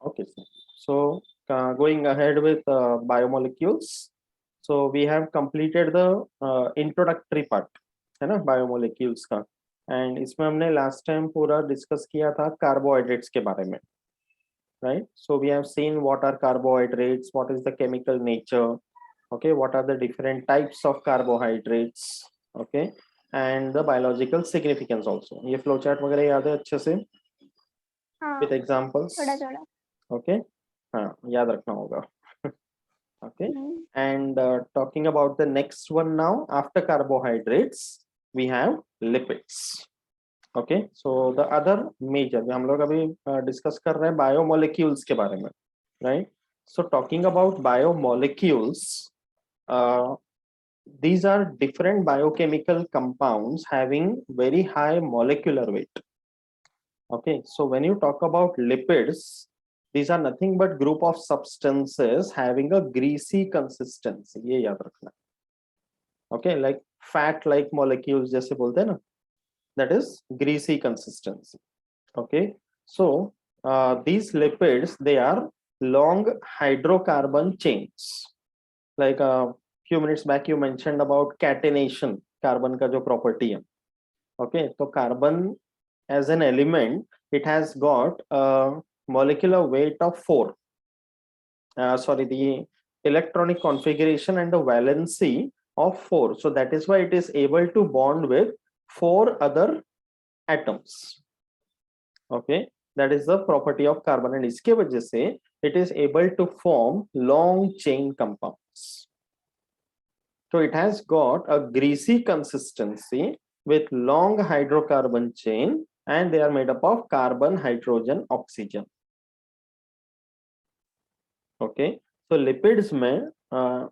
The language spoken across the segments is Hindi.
Okay, so going ahead with biomolecules. So we have completed the introductory part, है ना, biomolecules का. And इसमें हमने last time पूरा discuss किया था carbohydrates के बारे में, right? So we have seen what are carbohydrates, what is the chemical nature, okay, what are the different types of carbohydrates, okay, and the biological significance also. ये flowchart वगैरह याद है अच्छे से हाँ with examples, थोड़ा थोड़ा okay, हाँ याद रखना होगा. Okay, hmm, and talking about the next one now, after carbohydrates we have lipids. Okay, so the other major हम लोग अभी discuss कर रहे हैं biomolecules के बारे में, right? So talking about biomolecules, uh, these are different biochemical compounds having very high molecular weight. Okay, so when you talk about lipids, these are nothing but group of substances having a greasy consistency. ये याद रखना. Okay, like fat like molecules जैसे बोलते हैं ना, that is greasy consistency. Okay, so these lipids, they are long hydrocarbon chains. Like a few minutes back you mentioned about catenation, carbon का जो property है. Okay, so carbon as an element, it has got a molecular weight of 4. Sorry, the electronic configuration and the valency of 4. So that is why it is able to bond with 4 other atoms. Okay, that is the property of carbon, and इसके वजह से it is able to form long chain compounds. So it has got a greasy consistency with long hydrocarbon chain, and they are made up of carbon, hydrogen, oxygen. Okay, so lipids mein,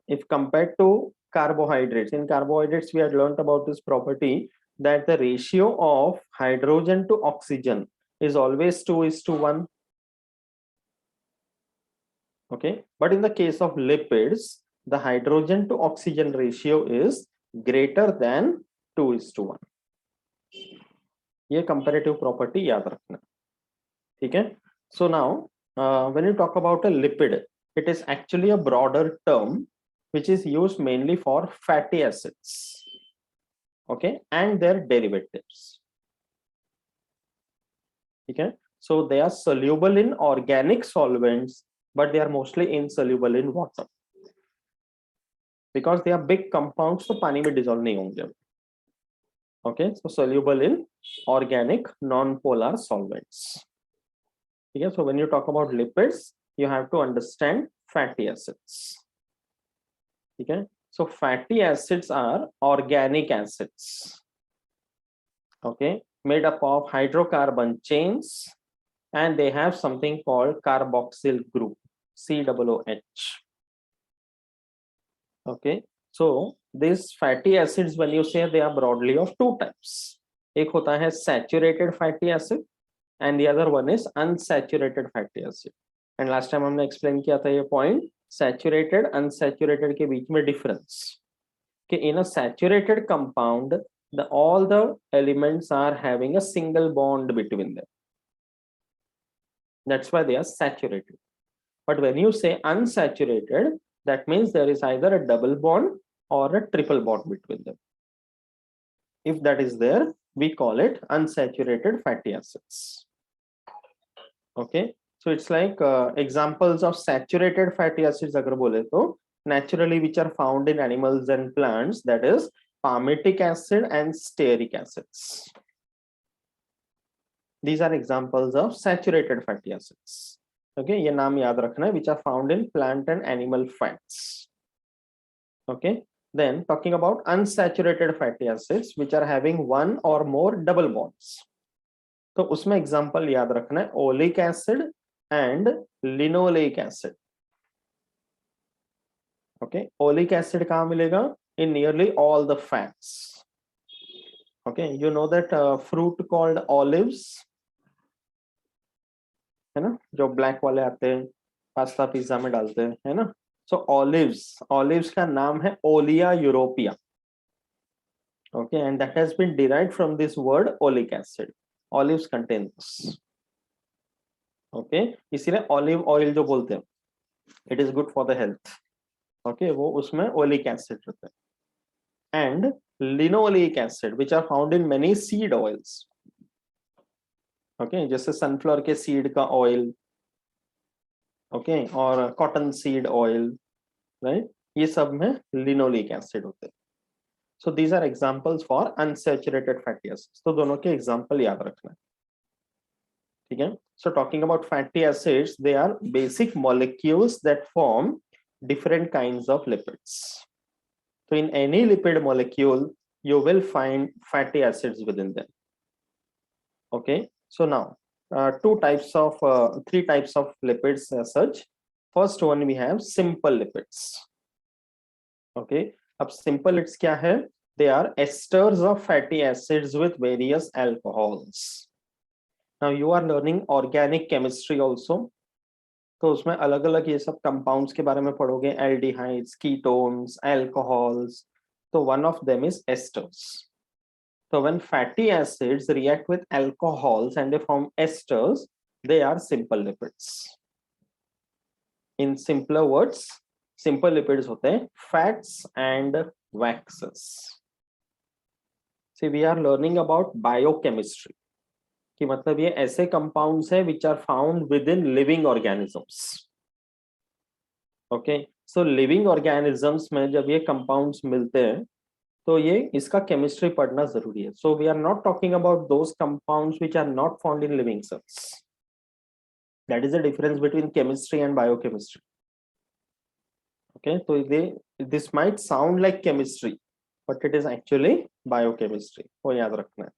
if compared to carbohydrates, in carbohydrates we had learned about this property that the ratio of hydrogen to oxygen is always 2:1. Okay, but in the case of lipids, the hydrogen to oxygen ratio is greater than 2:1. ये comparative property याद रखना. ठीक है. So now when you talk about a lipid, it is actually a broader term which is used mainly for fatty acids, okay, and their derivatives. Okay, so they are soluble in organic solvents, but they are mostly insoluble in water because they are big compounds, so पानी में dissolve नहीं होंगे. Okay, so soluble in organic non-polar solvents. Okay, so when you talk about lipids, you have to understand fatty acids. Okay, so fatty acids are organic acids, okay, made up of hydrocarbon chains, and they have something called carboxyl group, COOH. Okay, so these fatty acids, when you say, they are broadly of two types. एक होता है saturated fatty acid and the other one is unsaturated fatty acid. And last time हमने explain किया था ये point, saturated unsaturated के बीच में difference. कि in a saturated compound, all the elements are having a single bond between them. That's why they are saturated. But when you say unsaturated, that means there is either a double bond or a triple bond between them. If that is there, we call it unsaturated fatty acids. Okay, so it's like examples of saturated fatty acids agar bole to naturally which are found in animals and plants, that is palmitic acid and stearic acids. These are examples of saturated fatty acids. Okay, ये नाम याद रखना है, which are found in plant and animal fats. Okay, then talking about unsaturated fatty acids which are having one or more double bonds. तो उसमें example याद रखना है oleic acid and linoleic acid. Okay, oleic acid कहाँ मिलेगा? In nearly all the fats. Okay, you know that fruit called olives, है ना, जो black वाले आते हैं पास्ता पिज्जा में डालते हैं, है ना. So olives का नाम है Olea europaea. Okay, and that has been derived from this word oleic acid. Olives contain this. Okay इसीलिए ऑलिव ऑयल जो बोलते हैं, it is good for the health. Okay वो उसमें ओलिक एसिड रहता है। And linoleic acid which are found in many seed oils. Okay जैसे सनफ्लावर के सीड का ऑयल, ओके और कॉटन सीड ऑयल, राइट, ये सब में लिनोलिक एसिड होते हैं। So these are examples for unsaturated fatty acids. तो दोनों के एग्जांपल याद रखना है, ठीक है। So talking about fatty acids, they are basic molecules that form different kinds of lipids. So in any lipid molecule, you will find fatty acids within them. Okay. So now, three types of lipids as such. First one we have simple lipids. Okay. अब simple lipids क्या है? They are esters of fatty acids with various alcohols. Now you are learning organic chemistry also. तो उसमें अलग अलग ये सब कंपाउंड्स के बारे में पढ़ोगे, एल्डिहाइड्स, कीटोन्स, अल्कोहल्स। तो one of them is asters. So when fatty acids react with alcohols and they form esters, they are simple lipids. In simpler words, simple lipids होते हैं fats and waxes. See, we are learning about biochemistry. कि मतलब ये ऐसे कंपाउंड्स हैं which are found within living organisms. Okay, so living organisms में जब ये कंपाउंड्स मिलते हैं तो ये इसका केमिस्ट्री पढ़ना जरूरी है। So we are not talking about those compounds which are not found in living cells. That is the difference between chemistry and biochemistry. Okay तो this might sound like chemistry but it is actually biochemistry, वो याद रखना है,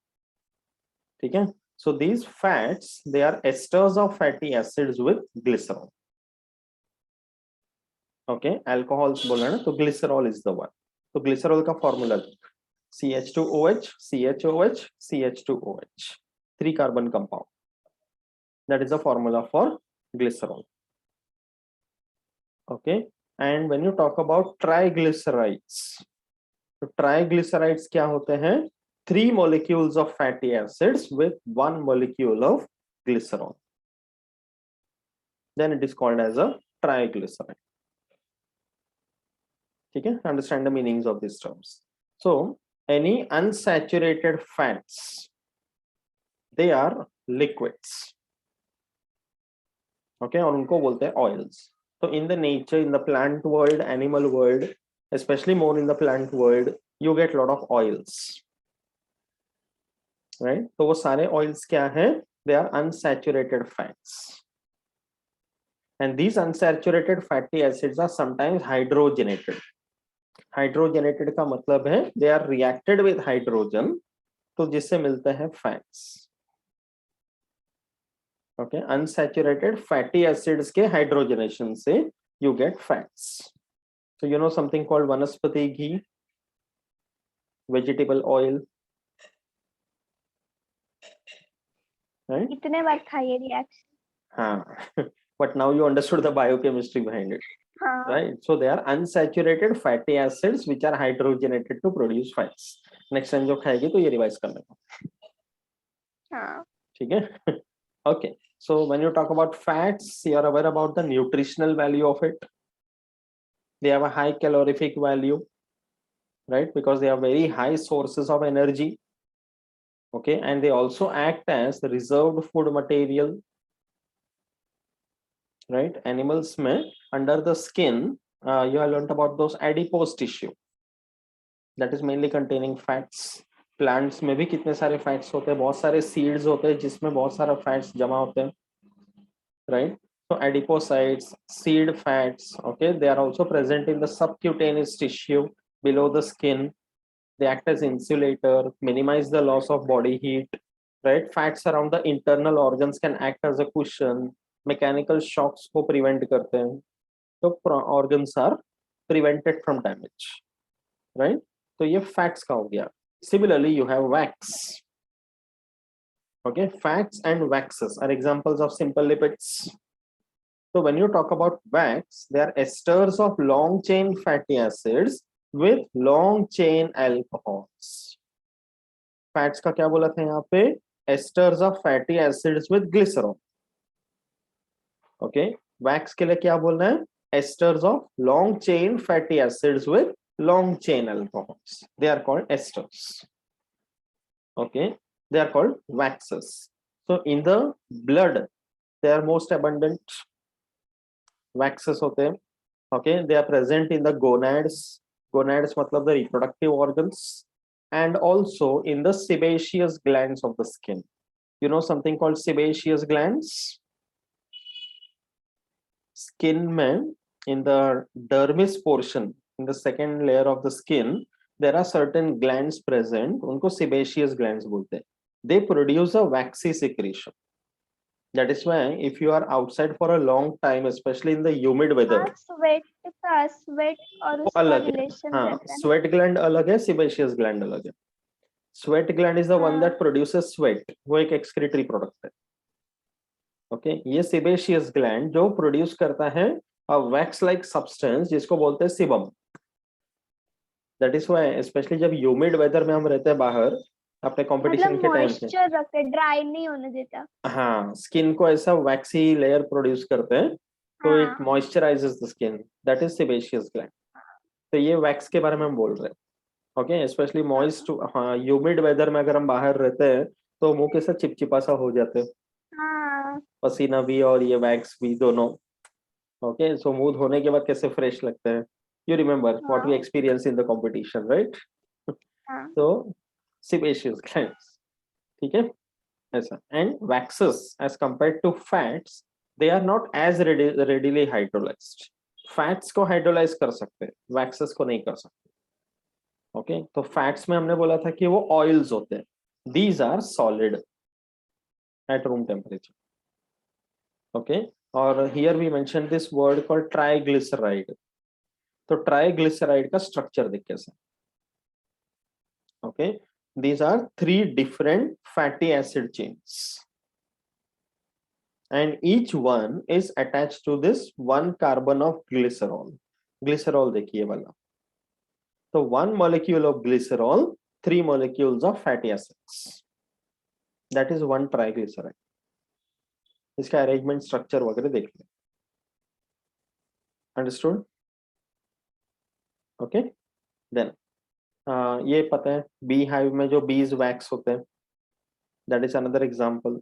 ठीक है। So these fats they are esters of fatty acids with glycerol. Okay alcohols बोल रहे हैं ना, तो ग्लिसरॉल इज द वन। तो ग्लिसरॉल का formula CH2OH, CHOH, CH2OH, 3 carbon compound. That is the formula for glycerol. Okay, and when you talk about triglycerides, तो triglycerides क्या होते हैं? 3 molecules of fatty acids with 1 molecule of glycerol. Then it is called as a triglyceride. ठीक है, understand the meanings of these terms. So any unsaturated fats, they are liquids. Okay, और उनको बोलते हैं oils. So in the nature, in the plant world, animal world, especially more in the plant world, you get lot of oils, right? तो वो सारे oils क्या है? They are unsaturated fats. And these unsaturated fatty acids are sometimes hydrogenated. Hydrogenated का मतलब है they are reacted with hydrogen, तो जिससे मिलते हैं fats. Okay, unsaturated fatty acids के hydrogenation से you get fats. So you know something called vanaspati ghee, vegetable oil, right? कितने बार था ये रिएक्शन? हाँ, but now you understood the biochemistry behind it, हाँ. right? So they are unsaturated fatty acids which are hydrogenated to produce fats. Next time जो खाएगी तो ये revise कर लेना, हाँ. ठीक है? Okay, so when you talk about fats, you are aware about the nutritional value of it. They have a high calorific value, right? Because they are very high sources of energy. Okay, and they also act as the reserved food material, right? Animals में under the skin, you have learnt about those adipose tissue that is mainly containing fats. Plants में भी कितने सारे fats होते हैं, बहुत सारे seeds होते हैं जिसमें बहुत सारा fats जमा होते हैं, right? So adipocytes, seed fats, okay, they are also present in the subcutaneous tissue below the skin. They act as insulator, minimize the loss of body heat, right? Fats around the internal organs can act as a cushion. Mechanical shocks को prevent करते हैं, तो organs are prevented from damage, right? तो ये fats का हो गया. Similarly, you have wax. Okay, fats and waxes are examples of simple lipids. So when you talk about wax, they are esters of long chain fatty acids with long chain alcohols. Fats का क्या बोला था यहाँ पे? Esters of fatty acids with glycerol. Okay wax के लिए क्या बोलना है, esters of long chain fatty acids with long chain alcohols, they are called esters. Okay, they are called waxes. So in the blood they are most abundant, waxes होते हैं. Okay, they are present in the gonads. Gonads मतलब the reproductive organs, and also in the sebaceous glands of the skin. You know something called sebaceous glands? Skin में in the dermis portion, in the second layer of the skin, there are certain glands present. उनको sebaceous glands बोलते हैं. They produce a waxy secretion. That is why if you are outside for a long time, especially in the humid weather, हाँ स्वेट और वो उसका अलग है. रिलेशन हाँ, रहता है ना. sweat gland अलग है, sebaceous gland अलग है. Sweat gland is the one हाँ that produces sweat. वो एक excretory product है. Okay, ये sebaceous gland जो produce करता है a wax like substance जिसको बोलते हैं sebum. That is why especially जब humid weather में हम रहते हैं बाहर अपने कंपटीशन मतलब के टाइम पे, मॉइस्चर रखे, ड्राई नहीं होने देता. हाँ स्किन को ऐसा वैक्सी लेयर प्रोड्यूस करते हैं, तो इट हाँ moisturises the skin. That is sebaceous gland. तो ये वैक्स के बारे में हम बोल रहे हैं. ओके स्पेशली मॉइस्ट, हाँ ह्यूमिड वेदर में अगर हम बाहर रहते हैं तो मुंह के साथ चिपचिपा सा हो जाते हैं, हाँ पसीना भी और ये वैक्स भी दोनों. ओके सो मुंह धोने के बाद कैसे फ्रेश लगते हैं. यू रिमेम्बर व्हाट वी हाँ experience in the competition, right? हाँ तो सेबेशियस ग्लैंड, ठीक है ऐसा. And waxes as compared to fats, they are not as readily hydrolysed. Fats को हाइड्रोलाइज कर सकते हैं, वैक्सेस को नहीं कर सकते. ओके तो फैट्स में हमने बोला था कि वो ऑयल्स होते हैं. These are solid at room temperature. Okay और here we mention this word called triglyceride. तो ट्राइग्लिसराइड का स्ट्रक्चर देख कैसे. Okay these are three different fatty acid chains and each one is attached to this one carbon of glycerol. Glycerol देखिए वाला. तो one molecule of glycerol, three molecules of fatty acids. That is one triglyceride. इसका अरेंजमेंट स्ट्रक्चर वगैरह देख लें. अंडरस्टूड? ओके देन ये पता है बी हाइव में जो बीज वैक्स होते हैं, दैट इज अनदर एग्जांपल,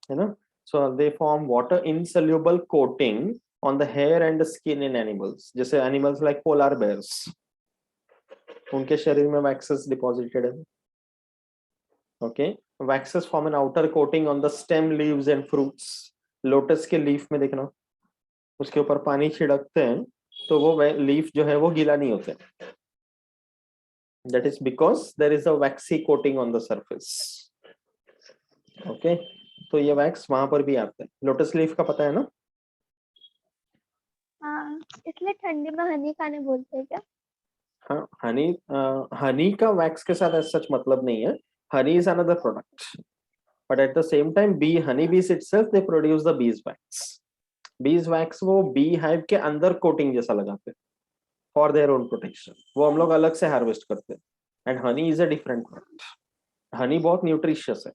है ना. So they form water insoluble coating on the hair and the skin in animals. जैसे animals like polar bears, उनके शरीर में waxes deposited है. Okay, waxes form an outer coating on the stem, leaves and fruits. Lotus के लीफ में देखना, उसके ऊपर पानी छिड़कते हैं तो वो लीफ जो है वो गीला नहीं होते. That is because there is a waxy coating on the surface. Okay, तो ये वैक्स वहां पर भी आते हैं. लोटस लीफ का पता है ना. हाँ इसलिए ठंडी में हनी खाने बोलते हैं क्या. हाँ हनी, हनी का वैक्स के साथ सच मतलब नहीं है. Honey is another product, but at the same time bee honey bees itself they produce the bees wax. Bees wax वो बी हाइव के अंदर कोटिंग जैसा लगाते हैं फॉर देयर ओन प्रोटेक्शन. वो हम लोग अलग से हार्वेस्ट करते हैं. And honey is a different product. Honey बहुत न्यूट्रिशियस है,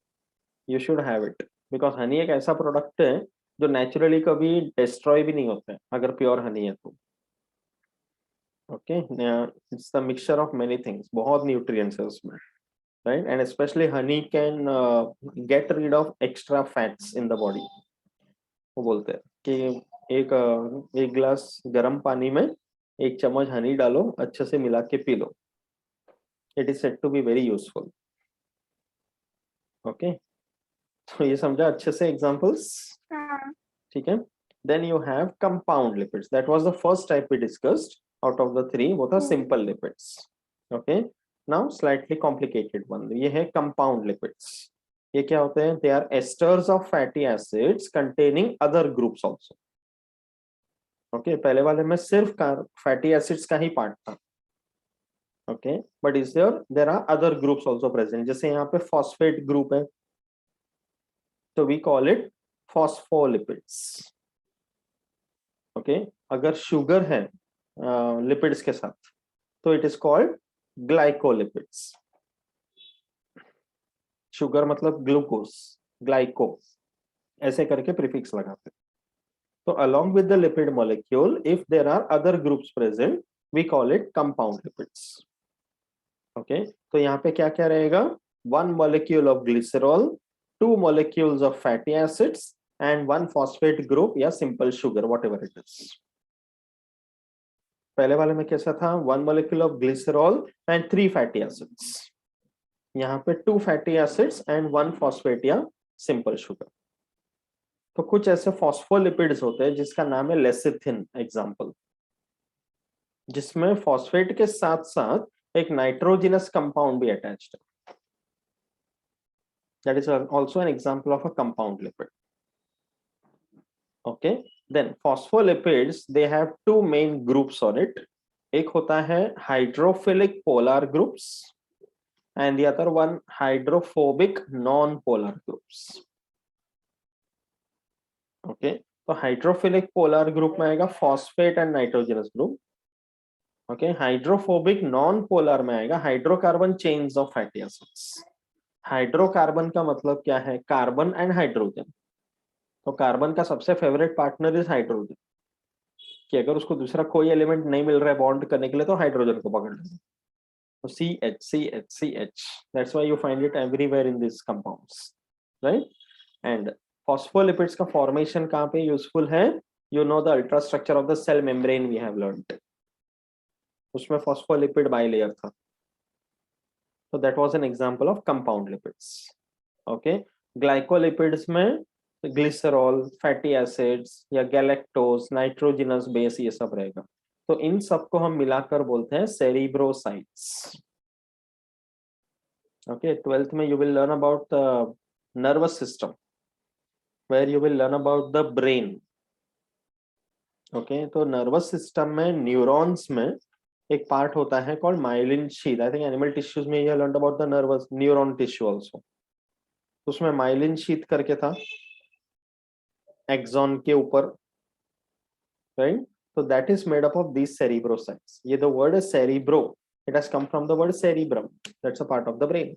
you should have it, because Honey एक ऐसा प्रोडक्ट है जो नेचुरली कभी डिस्ट्रॉय भी नहीं होते हैं अगर प्योर हनी है तो. Okay, it's the mixture of many things. बहुत nutrients है उसमें, right? And especially honey can get rid of extra fats in the body. वो बोलते हैं कि एक गिलास गर्म पानी में एक चम्मच हनी डालो, अच्छे से मिला के P low. It is said to be very useful. Okay, तो ये समझा अच्छे से examples, हाँ ठीक है. Then you have compound lipids. That was the first type we discussed. Out of the three, वो था simple lipids. Okay, now slightly complicated one. ये है compound lipids. ये क्या होते हैं? They are esters of fatty acids containing other groups also. Okay, पहले वाले में सिर्फ fatty acids का ही पार्ट था. Okay, but is there are other groups also present. जैसे यहाँ पे phosphate group है, so we call it phospholipids. Okay, अगर sugar है लिपिड्स के साथ तो it is called glycolipids. Sugar मतलब ग्लूकोज, ग्लाइको ऐसे करके प्रीफिक्स लगाते. So along with the lipid molecule, if there are other groups present, we call it compound lipids. Okay, तो यहाँ पे क्या क्या रहेगा? One molecule of glycerol, two molecules of fatty acids, and one phosphate group या simple sugar, whatever it is. पहले वाले में कैसा था? One molecule of glycerol and three fatty acids. यहाँ पे two fatty acids and one phosphate या simple sugar. तो कुछ ऐसे फॉस्फोलिपिड्स होते हैं जिसका नाम है लेसिथिन एग्जाम्पल, जिसमें फॉस्फेट के साथ साथ एक नाइट्रोजिनस कंपाउंड भी अटैच्ड है. That is also an example of a compound lipid. Okay, then phospholipids they have two main groups on it. एक होता है hydrophilic polar groups and the other one hydrophobic non polar groups. Okay, तो हाइड्रोफिलिक पोलर ग्रुप में आएगा phosphate and nitrogenous group. Okay, hydrophobic non polar में आएगा hydrocarbon chains of fatty acids. Hydrocarbon का मतलब क्या है? Carbon and hydrogen. तो कार्बन का सबसे फेवरेट पार्टनर इज हाइड्रोजन, कि अगर उसको दूसरा कोई एलिमेंट नहीं मिल रहा है बॉन्ड करने के लिए तो हाइड्रोजन को पकड़ लेगा. तो CH that's why you find it everywhere in this compounds, right? And phospholipids का फॉर्मेशन कहाँ पे यूजफुल है? You know the ultra structure of the cell membrane we have learned. उसमें फॉस्फोलिपिड बाइलेयर था. तो that was an example of compound lipids. Okay, glycolipids में ग्लिसरॉल, फैटी एसिड्स या गैलेक्टोज, नाइट्रोजिनस बेस, ये सब रहेगा. तो इन सबको हम मिलाकर बोलते हैं सेरिब्रोसाइट्स. ओके, 12th में you will learn about the nervous system, where you will learn about the brain. Okay, तो नर्वस सिस्टम में न्यूरॉन्स में एक पार्ट होता है called myelin sheath. I think animal tissues में you learn about the nervous neuron tissue also. उसमें माइलिन शीथ करके था एक्सॉन के ऊपर, राइट? तो that is made up of these cerebrosides. ये the word is cerebro, it has come from the word cerebrum, that's a part of the brain.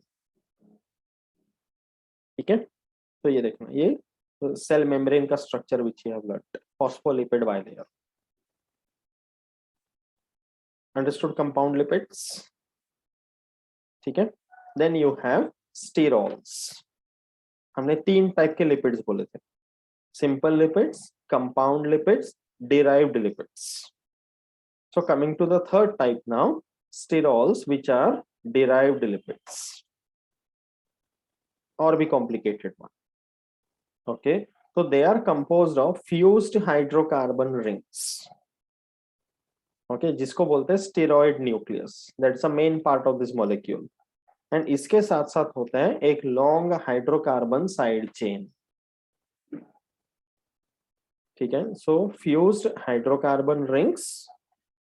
ठीक है, तो ये देखना, ये सेल मेम्ब्रेन का structure which you have learned, phospholipid bilayer. Understood compound lipids? ठीक है, देन यू हैव स्टीरॉल्स. हमने तीन टाइप के लिपिड्स बोले थे, simple lipids, compound lipids, derived lipids. So coming to the third type now, sterols, which are derived lipids, or be complicated one. Okay, so they are composed of fused hydrocarbon rings. Okay, जिसको बोलते हैं steroid nucleus. That's the main part of this molecule. And इसके साथ साथ होता है एक long hydrocarbon side chain. ठीक है, so fused hydrocarbon rings,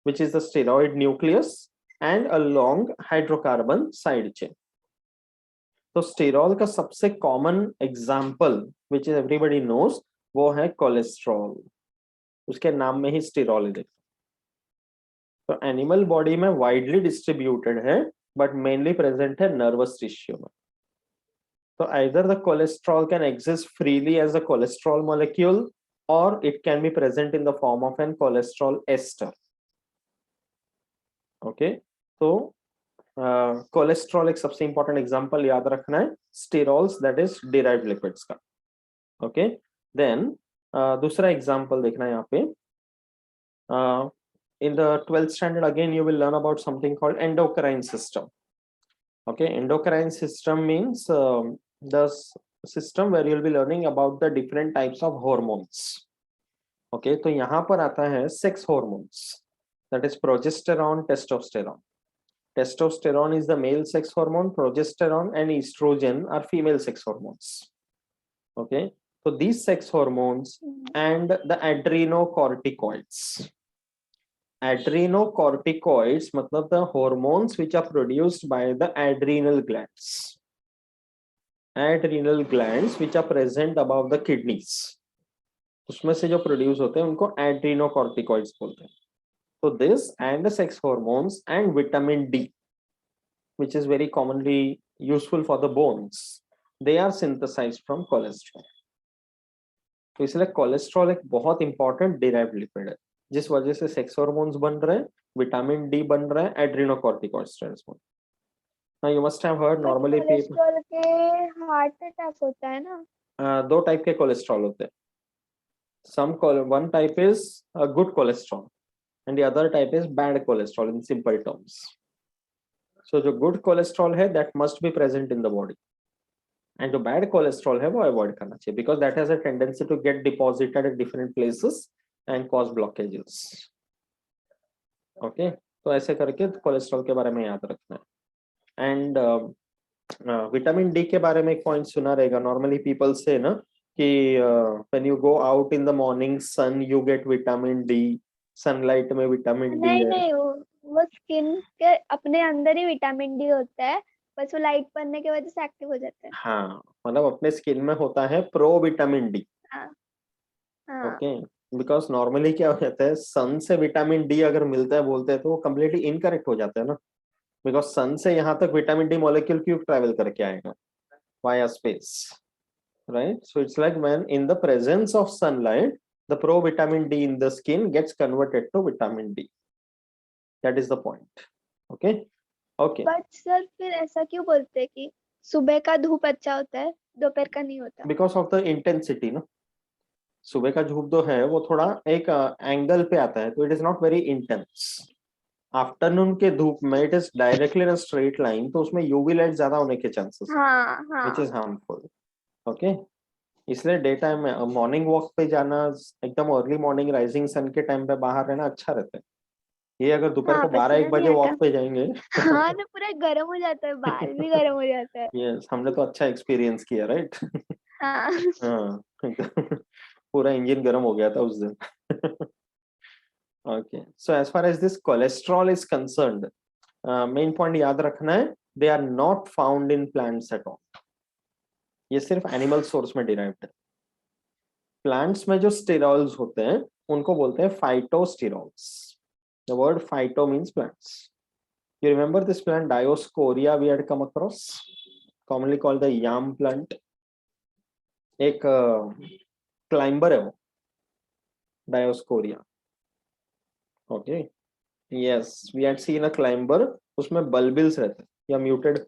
which is the steroid nucleus, and a long hydrocarbon side chain. तो स्टेरॉल का सबसे common example which is everybody knows वो है कोलेस्ट्रॉल. उसके नाम में ही स्टेरॉल है. तो एनिमल बॉडी में वाइडली डिस्ट्रीब्यूटेड है बट मेनली प्रेजेंट है नर्वस टिश्यू में. तो either the cholesterol can exist freely as a cholesterol molecule or it can be present in the form of an cholesterol ester. Okay, so cholesterol एक सबसे important example याद रखना है, sterols that is derived lipids का. Okay, then दूसरा example देखना है यहाँ पे. In the 12th standard again you will learn about something called endocrine system. Okay, endocrine system means the system where you'll be learning about the different types of hormones. Okay, तो यहाँ पर आता है sex hormones, that is progesterone, testosterone. Testosterone is the male sex hormone, progesterone and estrogen are female sex hormones. Okay, so these sex hormones and the adrenocorticoids. Adrenocorticoids मतलब the hormones which are produced by the adrenal glands. Adrenal glands which are present above the kidneys. उसमें से जो प्रोड्यूस होते हैं उनको एड्रीनोकॉर्टिकॉइड्स बोलते हैं. तो this and the sex hormones and vitamin D which is very commonly useful for the bones, they are synthesized from cholesterol. तो इसलिए कोलेस्ट्रॉल एक बहुत इंपॉर्टेंट डिराइव्ड लिपिड है, जिस वजह से सेक्स हार्मोन्स बन रहे हैं, विटामिन डी बन रहा है, एड्रेनोकॉर्टिकोस्टेरॉइड्स बन। Now you must have heard but normally people cholesterol के हार्ट अटैक होता है ना? दो टाइप के कोलेस्ट्रॉल होते हैं। One type is a good cholesterol and the other type is bad cholesterol in simple terms. So जो good cholesterol है that must be present in the body, and जो bad cholesterol है वो avoid करना चाहिए because that has a tendency to get deposited at different places and cause blockages. Okay, तो ऐसे करके कोलेस्ट्रॉल के बारे में याद रखना है। एंड विटामिन डी के बारे में एक पॉइंट सुना रहेगा, नॉर्मली पीपल से ना कि when you go out in the morning sun you get vitamin D, sunlight में विटामिन डी नहीं है। नहीं, वो स्किन के अपने अंदर ही विटामिन डी होता है, बस वो लाइट पड़ने की वजह से एक्टिव हो जाता है। हाँ, मतलब अपने स्किन में होता है प्रो विटामिन डी। हाँ हाँ ओके, बिकॉज नॉर्मली क्या हो जाता है, सन से विटामिन डी अगर मिलता है बोलते हैं तो वो कम्प्लीटली इनकरेक्ट हो जाता है ना, बिकॉज सन से यहाँ तक विटामिन डी मॉलिक्यूल क्यों ट्रेवल करके आएगा, via space, right? So it's like when in the presence of sunlight, the pro-vitamin D in the skin gets converted to vitamin D. That is the point. Okay? Okay. But sir फिर ऐसा क्यों बोलते हैं कि सुबह का धूप अच्छा होता है, दोपहर का नहीं होता? Because of the intensity, no? सुबह का धूप जो है वो थोड़ा एक एंगल पे आता है, तो it is not very intense. Afternoon के धूप में it is directly in straight line, तो उसमें यूवी लाइट ज्यादा होने के चांसेस है, हाँ विच हाँ इज हार्मफुल। ओके, इसलिए डे टाइम में मॉर्निंग वॉक पे जाना, एकदम अर्ली मॉर्निंग राइजिंग सन के टाइम पे बाहर रहना अच्छा रहता है। ये अगर दोपहर हाँ, को 12-1 पसीना नहीं बजे आता। वॉक पे जाएंगे हाँ तो पूरा गर्म हो जाता है, बाल भी गर्म हो जाता है। यस, हमने तो अच्छा एक्सपीरियंस किया, राइट? हाँ हाँ पूरा इंजन गर्म हो गया था उस दिन। Okay, so as far as this cholesterol is concerned, main point याद रखना है, they are not found in plants at all. ये सिर्फ एनिमल सोर्स में डिराइव्ड है। प्लांट्स में जो स्टेरॉल्स होते हैं उनको बोलते हैं phytosterols. The word phyto means plants. You remember this plant Dioscorea we had come across, commonly called the yam plant. एक क्लाइंबर है वो, Dioscorea. Okay, yes, we had seen a climber, उसमें bulbils रहते हैं या muted।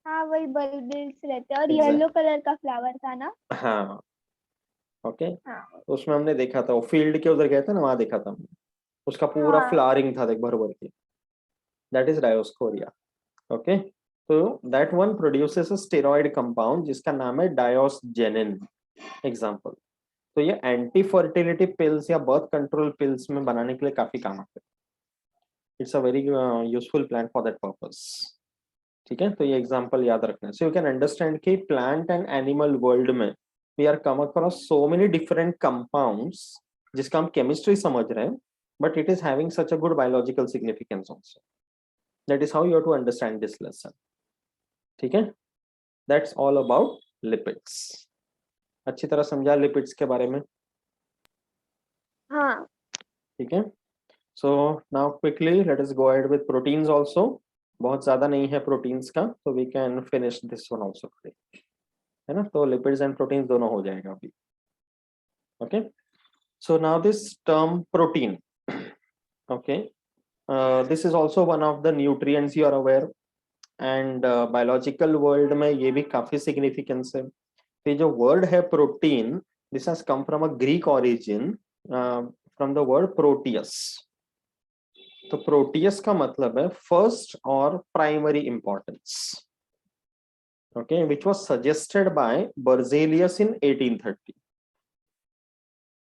हाँ, वही बल्बिल्स रहते हैं और Exactly. येलो कलर का फ्लावर था ना? हाँ, ओके, हाँ उसमें हमने देखा था, वो फील्ड के उधर गए थे ना, वहां देखा था हमने, उसका पूरा हाँ फ्लावरिंग था देख भर भर के। That is Dioscorea. ओके, तो that one produces a steroid compound जिसका नाम है डायोस्जेनिन। एग्जांपल, तो ये एंटी फर्टिलिटी पिल्स या बर्थ कंट्रोल पिल्स में बनाने के लिए काफी काम आते हैं। It's a very useful plant for that purpose. ठीक है, तो ये एग्जांपल याद रखना है, सो यू कैन अंडरस्टैंड कि प्लांट एंड एनिमल वर्ल्ड में we are come across so many different compounds जिसका हम केमिस्ट्री समझ रहे हैं, but it is having such a good biological significance also. That is how you have to understand this lesson. ठीक है, दैट्स ऑल अबाउट लिपिड्स। अच्छी तरह समझा लिपिड्स के बारे में? हाँ। ठीक है, so now quickly let us go ahead with proteins also. बहुत ज्यादा नहीं है प्रोटीन्स का, तो we can finish this one also today, है ना? तो लिपिड्स एंड प्रोटीन्स दोनों हो जाएगा अभी। Okay, so now this term protein, okay, this is also one of the nutrients, you are aware, and biological world में ये भी काफी सिग्निफिकेंस है। ये जो वर्ड है protein, this has come from a Greek origin, from the word Proteus. तो प्रोटियस का मतलब है फर्स्ट और primary importance, okay, which was suggested by Berzelius in 1830।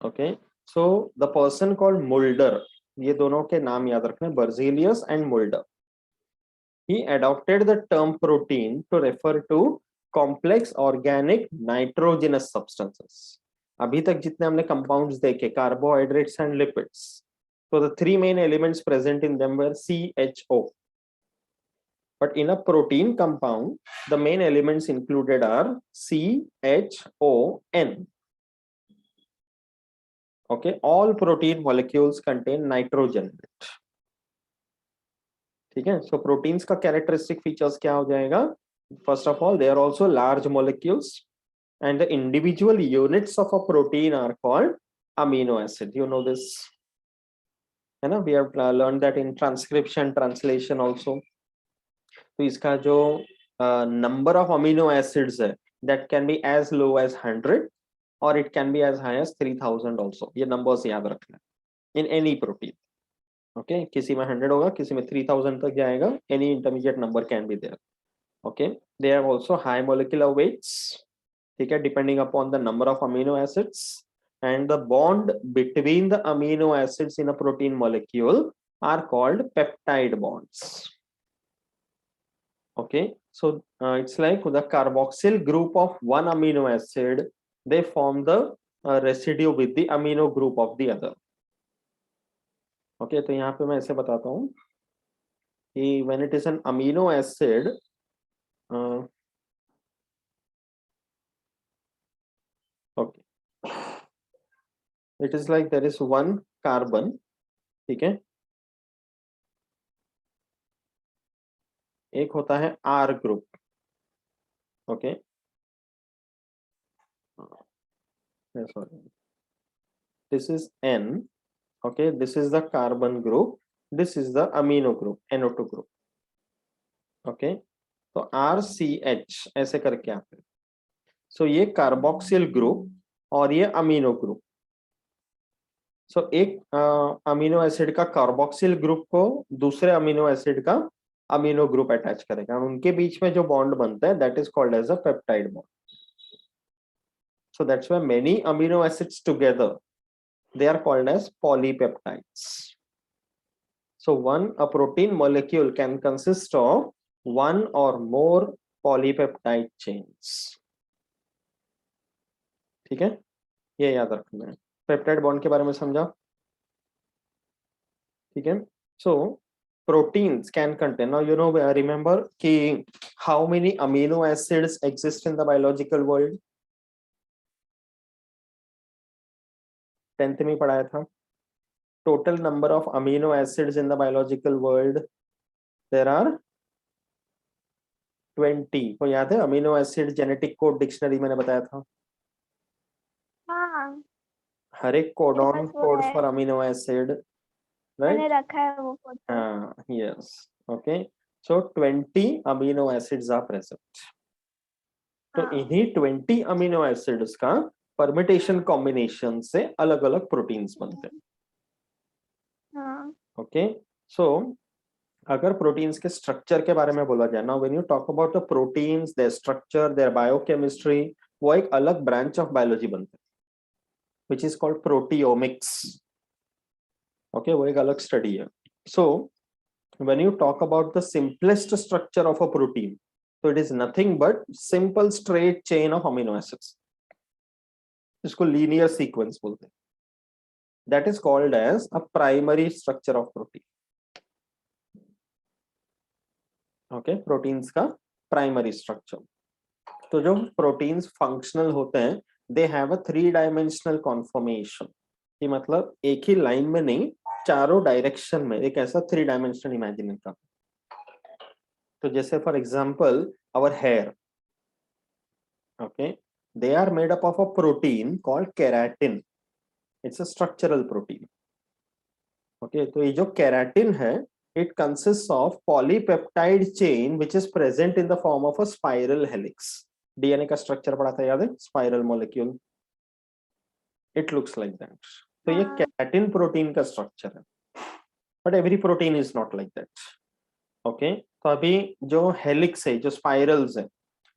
Okay, so the person called Mulder, ये दोनों के नाम याद रखना, Berzelius and Mulder. He adopted the term protein to refer to complex organic nitrogenous substances. अभी तक जितने हमने compounds देखे, carbohydrates and lipids, so the three main elements present in them were CHO. But in a protein compound, the main elements included are CHON. Okay, all protein molecules contain nitrogen. ठीक है, सो प्रोटीन्स का कैरेक्टरिस्टिक फीचर्स क्या हो जाएगा? First of all, they are also large molecules, and the individual units of a protein are called amino acid. You know this, है ना? We have learned that in transcription, translation also. तो इसका जो number of amino acids है, that can be as low as 100 or it can be as high as 3000 also. ये numbers याद रखना in any protein. Okay, किसी में 100 होगा, किसी में 3000 तक जाएगा. Any intermediate number can be there. Okay, they have also high molecular weights. ठीक है, depending upon the number of amino acids, and the bond between the amino acids in a protein molecule are called peptide bonds. Okay, so it's like the carboxyl group of one amino acid, they form the residue with the amino group of the other. Okay, तो यहाँ पे मैं ऐसे बताता हूँ कि when it is an amino acid, okay, it is like there is one carbon, ठीक है, एक होता है R group. Okay, sorry, this is N. Okay, this is the carbon group, this is the amino group, NO2 group. Okay, तो RCH ऐसे करके आते हैं. So ये कार्बोक्सिल ग्रुप और ये अमीनो ग्रुप. So एक अमीनो एसिड का कार्बोक्सिल ग्रुप को दूसरे अमीनो एसिड का अमीनो ग्रुप अटैच करेगा और उनके बीच में जो बॉन्ड बनता है that is called as a peptide bond. So that's why many amino acids together, they are called as polypeptides. So a protein molecule can consist of one or more polypeptide chains. ठीक है, ये याद रखना है. पेप्टाइड बॉन्ड के बारे में समझा, ठीक है. So proteins can contain, now you know, remember कि how many amino acids exist in the biological world? 10th में पढ़ाया था. Total number of amino acids in the biological world, there are 20. को याद है? Amino acid genetic code dictionary मैंने बताया था. हाँ, हर एक codon code for amino acid, मैंने राइट? रखा है वो फोटो. हाँ, yes. Okay, so 20 amino acids are present. तो इन्हीं 20 अमीनो एसिड्स का परमिटेशन कॉम्बिनेशन से अलग अलग प्रोटीन्स बनते हैं. ओके, सो अगर प्रोटीन्स के स्ट्रक्चर के बारे में बोला जाए, now when you talk about the proteins, their structure, their biochemistry, वो एक अलग ब्रांच ऑफ बायोलॉजी बनते हैं which is called proteomics. Okay, वो एक अलग स्टडी है. So when you talk about the simplest structure of a protein, so it is nothing but simple straight chain of amino acids. इसको linear sequence बोलते हैं. That is called as a primary structure of protein. Okay, proteins का primary structure. तो जो proteins functional होते हैं, they have a 3-dimensional conformation. ये मतलब एक ही लाइन में नहीं, चारों डायरेक्शन में एक ऐसा 3-dimensional इमेजिन का. तो जैसे for example our hair, okay, they are made up of a protein called keratin. It's a structural protein. Okay, तो ये जो keratin है, it consists of polypeptide chain which is present in the form of a spiral helix. DNA का स्ट्रक्चर पढ़ा था, याद है? Spiral molecule. It looks like that. तो ये keratin प्रोटीन का स्ट्रक्चर है, but every protein is not like that. Okay, तो अभी जो हेलिक्स है, जो स्पाइरल्स है,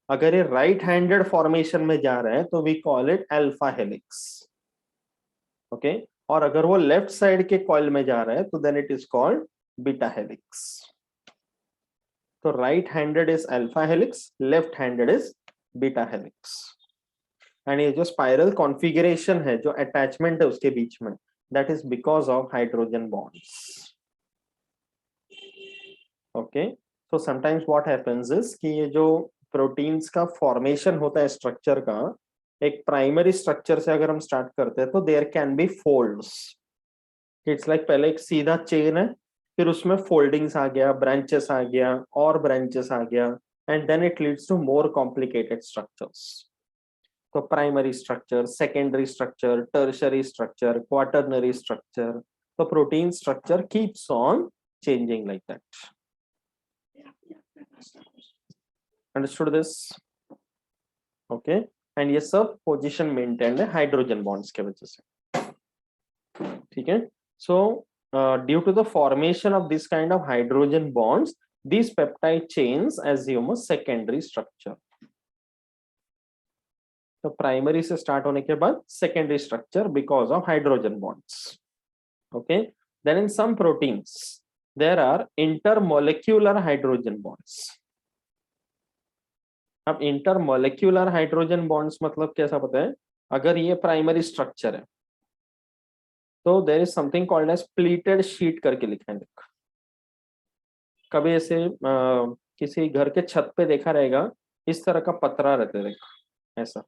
अगर ये राइट हैंडेड फॉर्मेशन में जा रहा है तो we call it alpha helix. Okay, और अगर वो लेफ्ट साइड के कॉइल में जा रहा है तो then it is called beta helix. तो right handed is alpha helix, left handed is beta helix. And ये जो स्पाइरल कॉन्फ़िगरेशन है, जो अटैचमेंट है उसके बीच में, that is because of hydrogen bonds. Okay, so sometimes what happens is कि ये जो प्रोटीन्स का फॉर्मेशन होता है स्ट्रक्चर का, एक प्राइमरी स्ट्रक्चर से अगर हम स्टार्ट करते हैं तो there can be folds. It's like पहले एक सीधा चेन है, फिर उसमें फोल्डिंग्स आ गया, ब्रांचेस आ गया, और ब्रांचेस आ गया, and then it leads to more complicated structures. तो primary structure, secondary structure, tertiary structure, quaternary structure. तो protein structure keeps on changing like that. Understood this? Okay. And ये सब पोजीशन मेंटेन है हाइड्रोजन बॉन्ड्स के वजह से. ठीक है. So due to the formation of this kind of hydrogen bonds, these peptide chains assume a secondary structure. तो प्राइमरी से स्टार्ट होने के बाद secondary structure because of hydrogen bonds. Okay. Then in some proteins there are intermolecular hydrogen bonds. अब इंटरमोलिक्यूलर हाइड्रोजन बॉन्ड्स मतलब कैसा पता है? अगर ये प्राइमरी स्ट्रक्चर है तो there is something called as pleated sheet करके लिखा है. देखो कभी ऐसे किसी घर के छत पे देखा रहेगा, इस तरह का पतरा रहता है. देखो ऐसा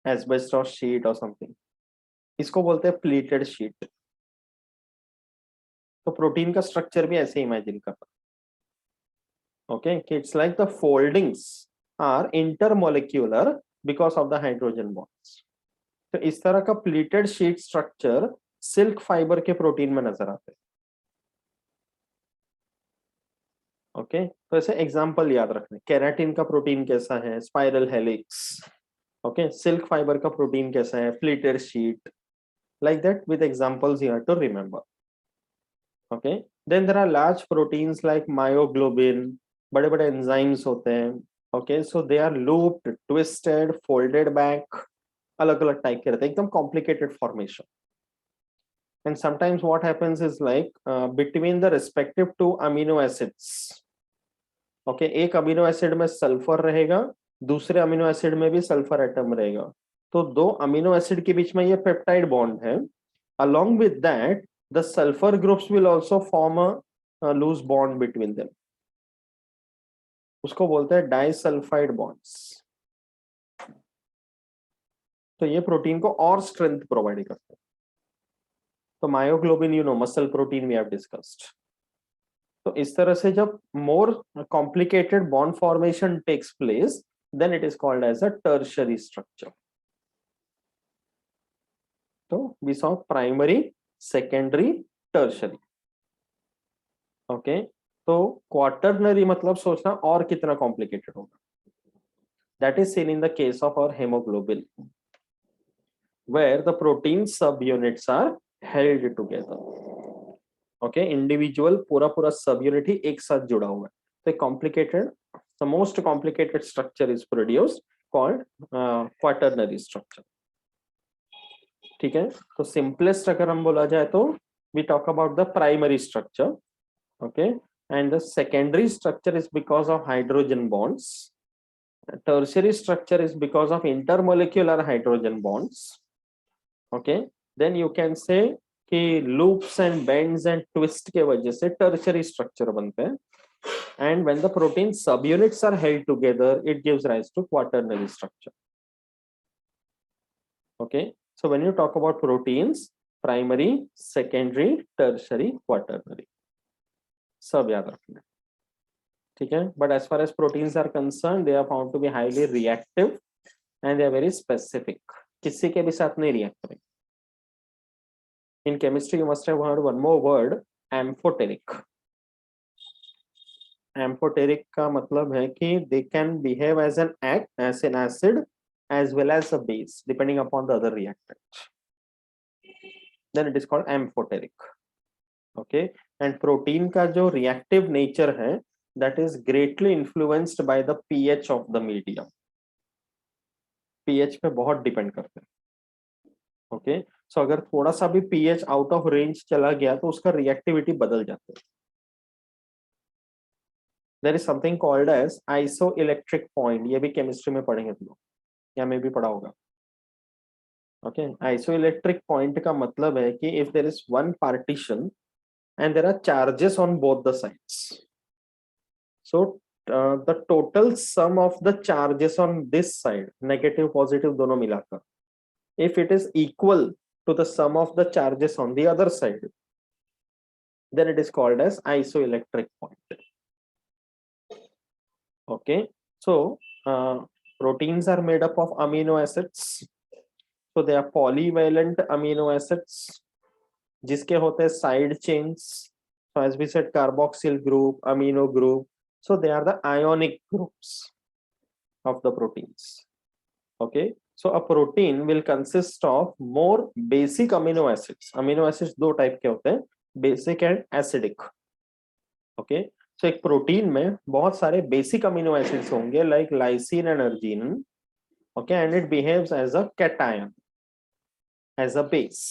एस्बेस्टॉस शीट और समथिंग, इसको बोलते हैं प्लीटेड शीट. तो प्रोटीन का स्ट्रक्चर भी ऐसे इमेजिन करना. Okay, it's like the foldings are intermolecular because of the hydrogen bonds. तो इस तरह का pleated sheet structure silk fibre के प्रोटीन में नजर आते हैं. ओके, तो ऐसे एग्जांपल याद रखने. केराटिन का प्रोटीन कैसा है? Spiral helix. Okay, silk fibre का प्रोटीन कैसा है? Pleated sheet. Like that with examples you have to remember. Okay, then there are large proteins like myoglobin. बड़े बड़े enzymes होते हैं. Okay, so they are looped, twisted, folded back. अलग अलग टाइप के रहते हैं, एकदम complicated formation. And sometimes what happens is like between the respective two amino acids. Okay, एक अमीनो एसिड में सल्फर रहेगा, दूसरे अमीनो एसिड में भी सल्फर एटम रहेगा. तो दो अमीनो एसिड के बीच में ये पेप्टाइड बॉन्ड है. Along with that, the sulfur groups will also form a loose bond between them. उसको बोलते हैं डाइसल्फाइड बॉन्ड्स. तो ये प्रोटीन को और स्ट्रेंथ प्रोवाइड करते हैं. तो myoglobin, you know, muscle protein we have discussed. तो इस तरह से जब more complicated bond formation takes place, then it is called as a tertiary structure. तो we saw primary, secondary, tertiary. Okay, तो quaternary मतलब सोचना और कितना complicated होगा. That is seen in the case of our hemoglobin, where the protein subunits are held together. Okay, individual पूरा subunit ही एक साथ जुड़ा हुआ है. तो complicated, the most complicated structure is produced called quaternary structure. ठीक है. तो simplest अगर हम बोला जाए तो we talk about the primary structure. Okay, and the secondary structure is because of hydrogen bonds. Tertiary structure is because of intermolecular hydrogen bonds. Okay, then you can say कि loops and bends and twist के वजह से tertiary structure बनते हैं. And when the protein subunits are held together, it gives rise to quaternary structure. Okay, so when you talk about proteins, primary, secondary, tertiary, quaternary, सब याद रखना. ठीक है. But as far as proteins are concerned, they are found to be highly reactive and they are very specific. किसी के भी साथ नहीं रिएक्ट करेंगे. In chemistry, you must have heard one more word, amphoteric. Amphoteric का मतलब है कि they can behave as an acid as well as a base, depending upon the other reactant. Then it is called amphoteric. Okay, and protein का जो reactive nature है, that is greatly influenced by the pH of the medium. pH पे बहुत depend करते हैं. Okay, so अगर थोड़ा सा भी pH out of range चला गया तो उसका reactivity बदल जाता है. There is something called as isoelectric point. ये भी chemistry में पढ़ेंगे तुम लोग, या मैं भी पढ़ा होगा. Okay, isoelectric point का मतलब है कि if there is one partition and there are charges on both the sides, so the total sum of the charges on this side, negative, positive दोनों मिलाकर, if it is equal to the sum of the charges on the other side, then it is called as isoelectric point. Okay, so proteins are made up of amino acids, so they are polyvalent amino acids जिसके होते हैं side chains. So as we said, carboxyl group, amino group, so they are the ionic groups of the proteins. Okay, so a protein will consist of more basic amino acids. Amino acids दो टाइप के होते हैं, basic and acidic. Okay, so एक प्रोटीन में बहुत सारे बेसिक अमीनो एसिड्स होंगे like lysine and arginine. Okay, and it behaves as a cation, as a base.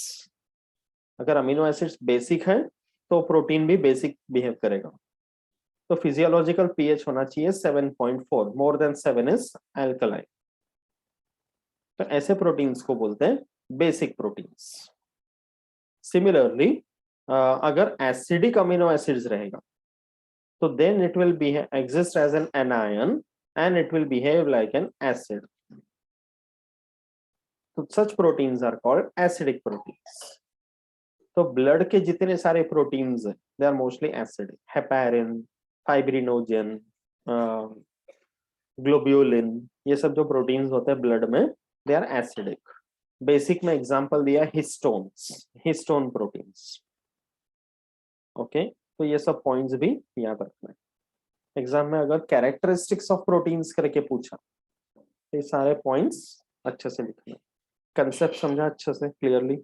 अगर अमीनो एसिड्स बेसिक हैं तो प्रोटीन भी बेसिक बिहेव करेगा. तो फिजियोलॉजिकल पीएच होना चाहिए 7.4, मोर देन 7 इज अल्कलाइन. तो ऐसे प्रोटीन्स को बोलते हैं बेसिक प्रोटीन्स. सिमिलरली अगर एसिडिक अमीनो एसिड्स रहेगा तो then it will be exist as an anion and it will behave like an acid. तो such proteins are called acidic proteins. तो ब्लड के जितने सारे प्रोटीन्स हैं they are mostly acidic. Heparin, fibrinogen, globulin, ये सब जो प्रोटीन्स होते हैं ब्लड में दे आर एसिडिक. बेसिक में एग्जांपल दिया हिस्टोन्स, हिस्टोन प्रोटीन्स. ओके, तो ये सब पॉइंट्स भी याद रखना है. एग्जाम में अगर कैरेक्टरिस्टिक्स ऑफ प्रोटीन्स करके पूछा तो ये सारे पॉइंट्स अच्छे से लिखना. कंसेप्ट समझा अच्छे से क्लियरली.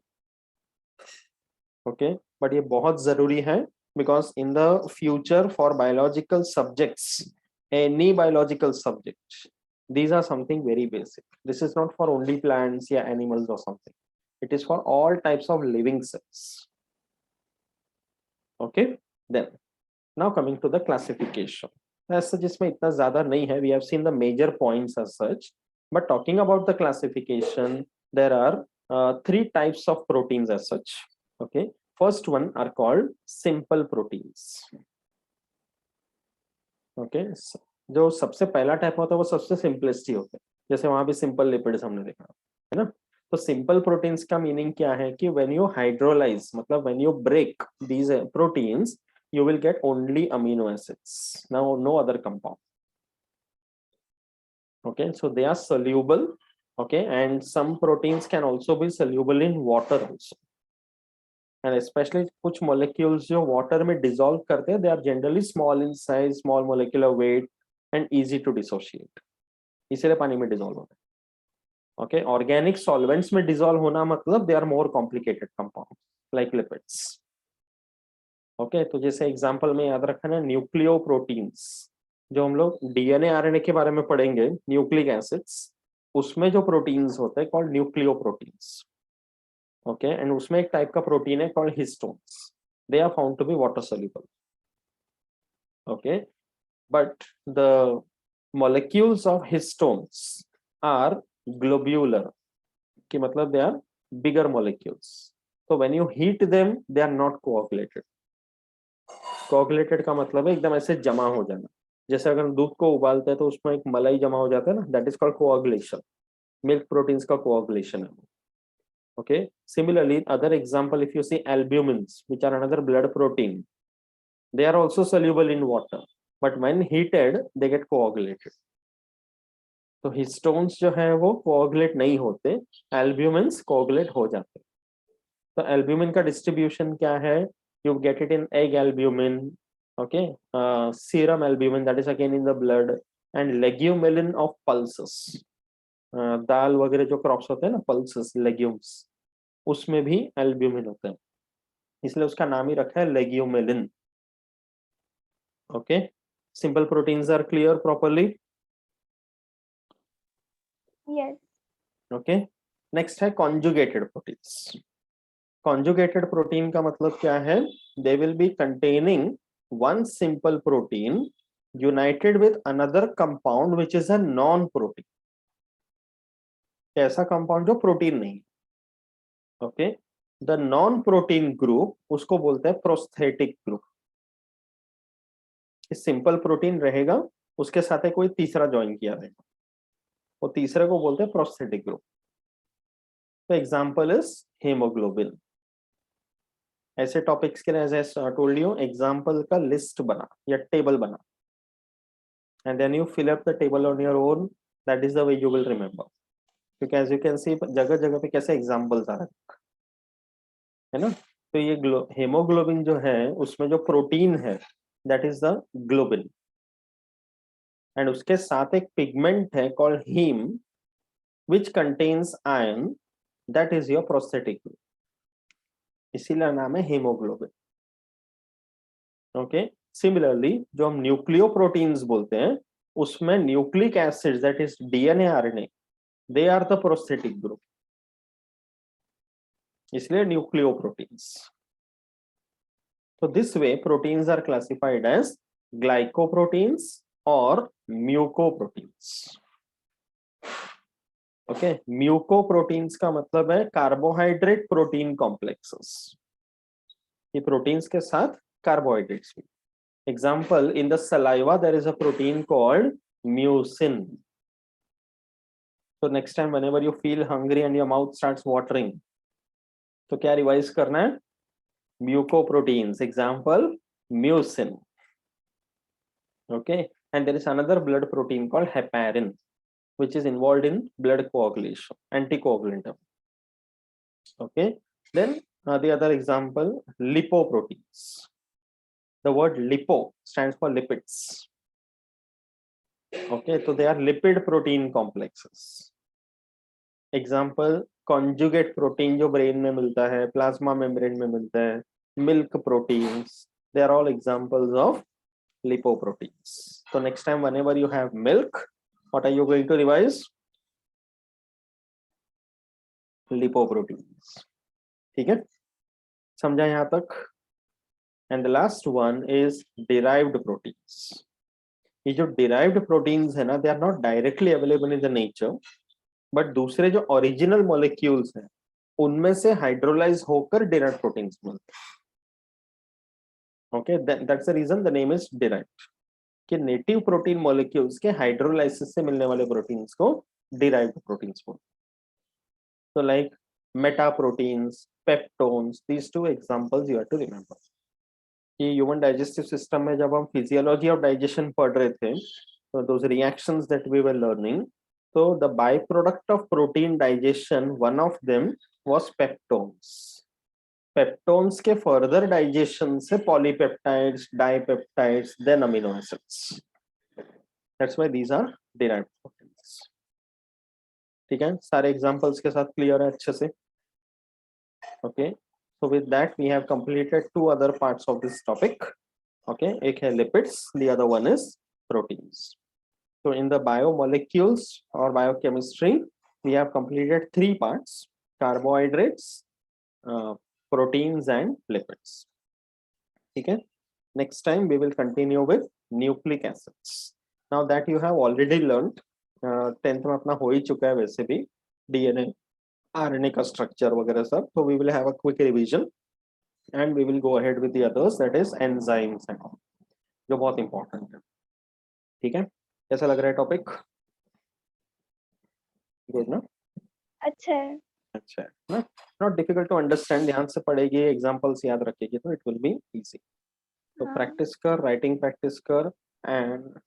ओके, बट ये बहुत जरूरी है because in the future for biological subjects, any biological subject, these are something very basic. This is not for only plants या animals or something. It is for all types of living cells. Okay, then now coming to the classification. As such इसमें इतना ज़्यादा नहीं है. We have seen the major points as such, but talking about the classification, there are 3 types of proteins as such. Okay, first one are called simple proteins. Okay, जो सबसे पहला टाइप होता है वो सबसे सिंपलेस्ट ही होता है. जैसे वहां भी सिंपल लिपिड्स हमने देखा है ना. तो सिंपल प्रोटीन्स का मीनिंग क्या है कि व्हेन यू हाइड्रोलाइज, मतलब when you break these proteins, you will get only amino acids, now no other compound. Okay, so they are soluble. Okay, and some proteins can also be soluble in water also, and especially कुछ molecules जो water में dissolve करते हैं, they are generally small in size, small molecular weight and easy to dissociate. इसलिए पानी में dissolve होते हैं. Okay, organic solvents में dissolve होना मतलब they are more complicated compounds like lipids. Okay, तो जैसे एग्जांपल में याद रखना न्यूक्लियोप्रोटीन्स, जो हम लोग डीएनए आरएनए के बारे में पढ़ेंगे, न्यूक्लिक एसिड्स, उसमें जो प्रोटीन्स होते हैं कॉल्ड न्यूक्लियोप्रोटीन्स. ओके, एंड उसमें एक टाइप का प्रोटीन है called histones. They are found to be water soluble. Okay, but the molecules of histones are globular, कि मतलब दे आर बिगर मॉलिक्यूल्स. तो when you heat them they are not coagulated. Coagulated का मतलब है एकदम ऐसे जमा हो जाना. जैसे अगर दूध को उबालते हैं तो उसमें एक मलाई जमा हो जाता है ना, that is called coagulation. Milk proteins का कोऑगुलेशन है. Okay, similarly other example, if you see albumins which are another blood protein, they are also soluble in water, but when heated they get coagulated. तो हिस्टोन्स जो है वो कोऑगुलेट नहीं होते, एल्ब्यूमिन्स कोऑगुलेट हो जाते. तो एल्ब्यूमिन का डिस्ट्रीब्यूशन क्या है? You get it in egg albumin, okay, serum albumin, that is again in the blood, and legumelin of pulses. दाल वगैरह जो क्रॉप्स होते हैं ना, पल्सेस, लेग्यूम्स, उसमें भी एल्ब्यूमिन होता है, इसलिए उसका नाम ही रखा है legumelin. Okay, simple proteins are clear properly? Yes. Okay, next है कॉन्जुगेटेड प्रोटीन्स. कॉन्जुगेटेड प्रोटीन का मतलब क्या है? They will be containing one simple protein united with another compound which is a non protein. ऐसा कंपाउंड जो प्रोटीन नहीं. Okay, the non protein group उसको बोलते हैं प्रोस्थेटिक ग्रुप. सिंपल प्रोटीन रहेगा, उसके साथ कोई तीसरा ज्वाइन किया रहेगा, वो तीसरे को बोलते हैं प्रोस्थेटिक ग्रुप. तो एग्जांपल इज हीमोग्लोबिन. ऐसे टॉपिक्स के लिए as I told you, example का लिस्ट बना या टेबल बना, and then you fill up the table on your own that is the way you will remember, क्योंकि एज यू कैन सी जगह जगह पे कैसे एग्जाम्पल्स आ रहे हैं, है ना। तो ये हेमोग्लोबिन जो है उसमें जो प्रोटीन है that is the globin, and उसके साथ एक पिगमेंट है called haem which contains iron, that is your prosthetic glue, इसीलिए नाम है हेमोग्लोबिन। ओके, सिमिलरली जो हम न्यूक्लियोप्रोटीन्स बोलते हैं उसमें nucleic acid that is DNA RNA, they are the prosthetic group, इसलिए न्यूक्लियोप्रोटीन्स। तो this way proteins are classified as glycoproteins और म्यूकोप्रोटीन्स। ओके, म्यूकोप्रोटीन्स का मतलब है कार्बोहाइड्रेट प्रोटीन कॉम्प्लेक्सेस, ये प्रोटीन्स के साथ कार्बोहाइड्रेट्स भी। Example, in the saliva there is a protein called mucin. So next time whenever you feel hungry and your mouth starts watering, तो क्या रिवाइज करना है? Mucoproteins, example mucin. Okay, and there is another blood protein called heparin, which is involved in blood coagulation, anticoagulant. Okay, then the other example, lipoproteins. The word lipo stands for lipids. Okay, so they are lipid protein complexes. Example, conjugate protein जो ब्रेन में मिलता है, प्लाज्मा मेम्ब्रेन में मिलता है, milk proteins, they are all examples of lipoproteins. तो next time whenever you have milk, what are you going to revise? Lipoproteins. ठीक है, समझा यहाँ तक? And the last one is derived proteins. ये जो डिराइव्ड प्रोटीन्स है ना, they are not directly available in the nature, but दूसरे जो ओरिजिनल मॉलिक्यूल्स हैं उनमें से हाइड्रोलाइज होकर डिराइव्ड प्रोटीन्स मिलते हैं। Okay, that's the reason the name is derived, कि नेटिव प्रोटीन मॉलिक्यूल्स के हाइड्रोलाइसिस से मिलने वाले प्रोटीन्स को डिराइव्ड प्रोटीन्स बोलते हैं। तो like meta proteins, peptones, these two examples you have to remember. कि ह्यूमन डाइजेस्टिव सिस्टम में जब हम फिजियोलॉजी ऑफ डाइजेशन पढ़ रहे थे, तो those reactions that we were learning, so the byproduct of protein digestion, one of them was peptones. Peptones के further digestion से polypeptides, dipeptides, then amino acids. That's why these are derived proteins. ठीक है, सारे examples के साथ clear है अच्छे से? Okay, so with that we have completed two other parts of this topic. Okay, एक है lipids, the other one is proteins. So in the biomolecules or biochemistry, we have completed three parts: carbohydrates, proteins, and lipids. Okay. Next time we will continue with nucleic acids. Now that you have already learned, 10th में अपना हो ही चुका है वैसे भी, DNA, RNA का structure वगैरह सब, so we will have a quick revision and we will go ahead with the others, that is enzymes and all, जो बहुत important है। ठीक है, कैसा लग रहा है टॉपिक? गुड ना? अच्छा है। अच्छा है ना, नॉट डिफिकल्ट टू अंडरस्टैंड, ध्यान से पढ़ेगी, एग्जांपल्स याद रखेगी तो इट विल बी इजी। तो हाँ। प्रैक्टिस कर, राइटिंग प्रैक्टिस कर, एंड